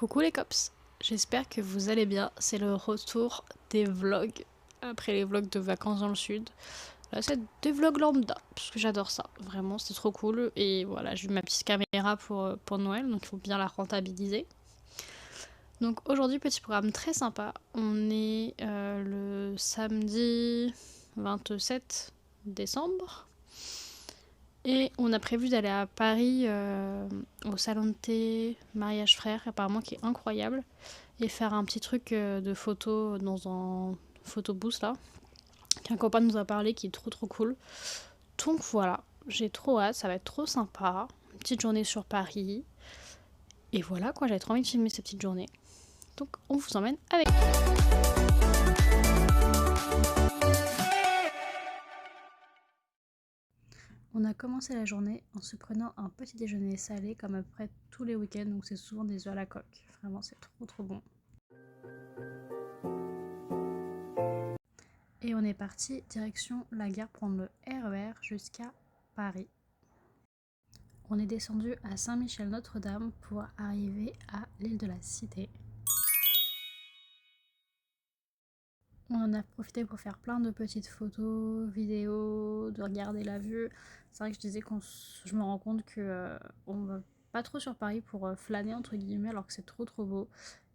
Coucou les cops, j'espère que vous allez bien, c'est le retour des vlogs, après les vlogs de vacances dans le sud. Là c'est des vlogs lambda, parce que j'adore ça, vraiment c'est trop cool. Et voilà, j'ai eu ma petite caméra pour Noël, donc il faut bien la rentabiliser. Donc aujourd'hui petit programme très sympa, on est le samedi 27 décembre. Et on a prévu d'aller à Paris au salon de thé Mariage Frère, apparemment qui est incroyable, et faire un petit truc de photo dans un photobooth là, qu'un copain nous a parlé qui est trop cool. Donc voilà, j'ai trop hâte, ça va être trop sympa. Une petite journée sur Paris. Et voilà quoi, j'avais trop envie de filmer cette petite journée. Donc on vous emmène avec. On a commencé la journée en se prenant un petit déjeuner salé comme après tous les week-ends, donc c'est souvent des œufs à la coque. Vraiment, c'est trop bon. Et on est parti direction la gare prendre le RER jusqu'à Paris. On est descendu à Saint-Michel-Notre-Dame pour arriver à l'île de la Cité. On en a profité pour faire plein de petites photos, vidéos, de regarder la vue. C'est vrai que je disais je me rends compte que on va pas trop sur Paris pour flâner entre guillemets alors que c'est trop beau.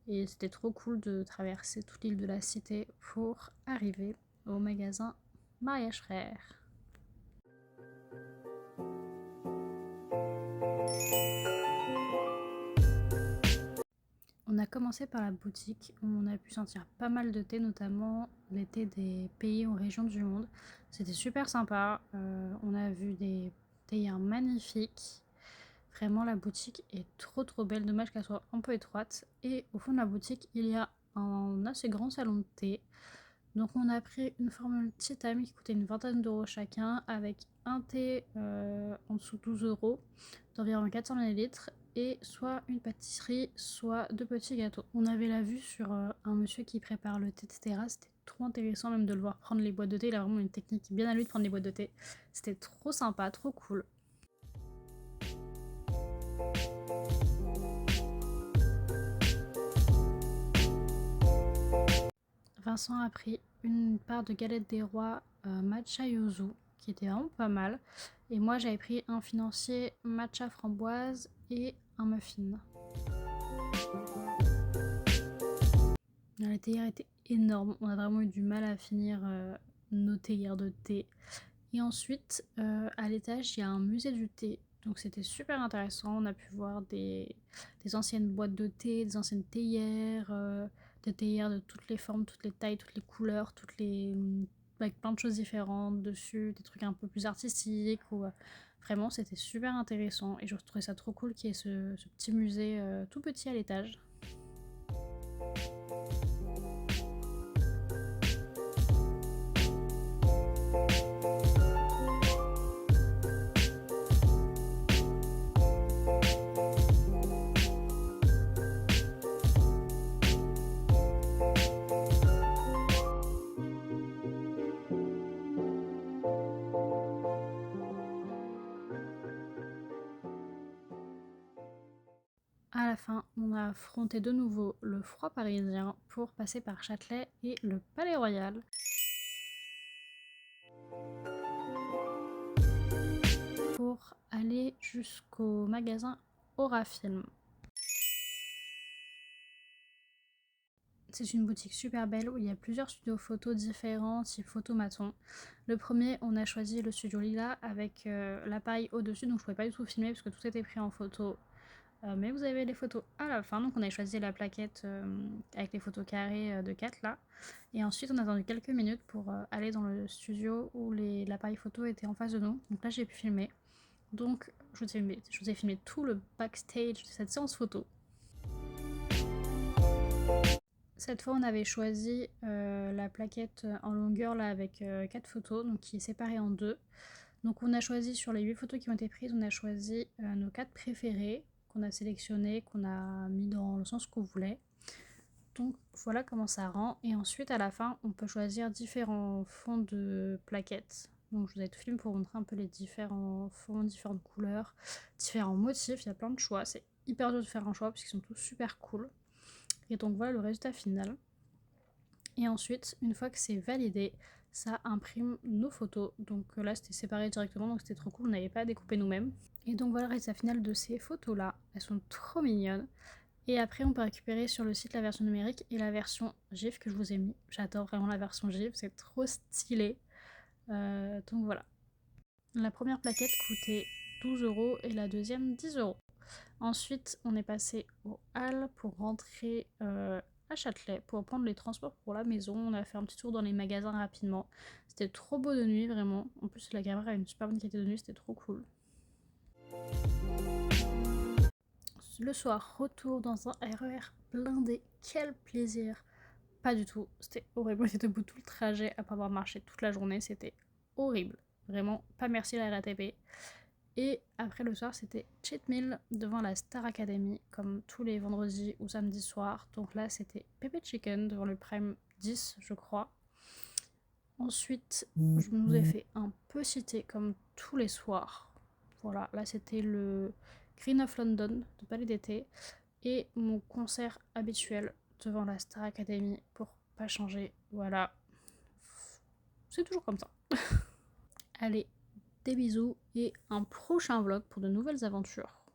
Et c'était trop cool de traverser toute l'île de la Cité pour arriver au magasin Mariage Frère. On a commencé par la boutique où on a pu sentir pas mal de thé, notamment les thés des pays ou régions du monde. C'était super sympa. On a vu des théières magnifiques. Vraiment, la boutique est trop belle. Dommage qu'elle soit un peu étroite. Et au fond de la boutique, il y a un assez grand salon de thé. Donc on a pris une formule Titami qui coûtait une vingtaine d'euros chacun, avec un thé en dessous de 12 euros, d'environ 400 ml, et soit une pâtisserie, soit deux petits gâteaux. On avait la vue sur un monsieur qui prépare le thé, etc. C'était trop intéressant même de le voir prendre les boîtes de thé. Il a vraiment une technique bien à lui de prendre les boîtes de thé. C'était trop sympa, trop cool. Vincent a pris une part de galette des rois matcha yuzu qui était vraiment pas mal. Et moi j'avais pris un financier matcha framboise et un muffin. La théière était énorme, on a vraiment eu du mal à finir nos théières de thé. Et ensuite, à l'étage, il y a un musée du thé. Donc c'était super intéressant, on a pu voir des anciennes boîtes de thé, des anciennes théières, des théières de toutes les formes, toutes les tailles, toutes les couleurs, avec plein de choses différentes dessus, des trucs un peu plus artistiques. Vraiment, c'était super intéressant et je trouvais ça trop cool qu'il y ait ce petit musée tout petit à l'étage. À la fin, on a affronté de nouveau le froid parisien pour passer par Châtelet et le Palais Royal. Pour aller jusqu'au magasin Aurafilm. C'est une boutique super belle où il y a plusieurs studios photos différents, type photomaton. Le premier, on a choisi le studio Lila avec l'appareil au-dessus, donc je ne pouvais pas du tout filmer parce que tout était pris en photo. Mais vous avez les photos à la fin, donc on a choisi la plaquette avec les photos carrées de 4 là. Et ensuite on a attendu quelques minutes pour aller dans le studio où l'appareil photo était en face de nous. Donc là j'ai pu filmer. Donc je vous ai filmé tout le backstage de cette séance photo. Cette fois on avait choisi la plaquette en longueur là avec 4 photos, donc qui est séparée en deux. Donc on a choisi sur les 8 photos qui ont été prises, on a choisi nos 4 préférés qu'on a sélectionnés, qu'on a mis dans le sens qu'on voulait. Donc voilà comment ça rend. Et ensuite à la fin on peut choisir différents fonds de plaquettes. Donc je vous ai tout filmé pour montrer un peu les différents fonds, différentes couleurs, différents motifs, il y a plein de choix, c'est hyper dur de faire un choix parce qu'ils sont tous super cool. Et donc voilà le résultat final. Et ensuite, une fois que c'est validé, ça imprime nos photos. Donc là, c'était séparé directement, donc c'était trop cool, on n'avait pas à découper nous-mêmes. Et donc voilà le résultat final de ces photos-là. Elles sont trop mignonnes. Et après, on peut récupérer sur le site la version numérique et la version GIF que je vous ai mis. J'adore vraiment la version GIF, c'est trop stylé. Donc voilà. La première plaquette coûtait 12 € et la deuxième 10 €. Ensuite, on est passé au Halles pour rentrer à Châtelet pour prendre les transports pour la maison. On a fait un petit tour dans les magasins rapidement. C'était trop beau de nuit, vraiment. En plus, la caméra a une super bonne qualité de nuit, c'était trop cool. Le soir, retour dans un RER blindé. Quel plaisir! Pas du tout, c'était horrible. J'étais debout tout le trajet après avoir marché toute la journée, c'était horrible. Vraiment, pas merci la RATP. Et après le soir, c'était cheat meal devant la Star Academy, comme tous les vendredis ou samedis soirs. Donc là, c'était Pepe Chicken devant le Prime 10, je crois. Ensuite, je nous ai fait un petit thé comme tous les soirs. Voilà, là c'était le Green of London de Palais d'été et mon concert habituel devant la Star Academy pour pas changer. Voilà, c'est toujours comme ça. Allez, des bisous et un prochain vlog pour de nouvelles aventures.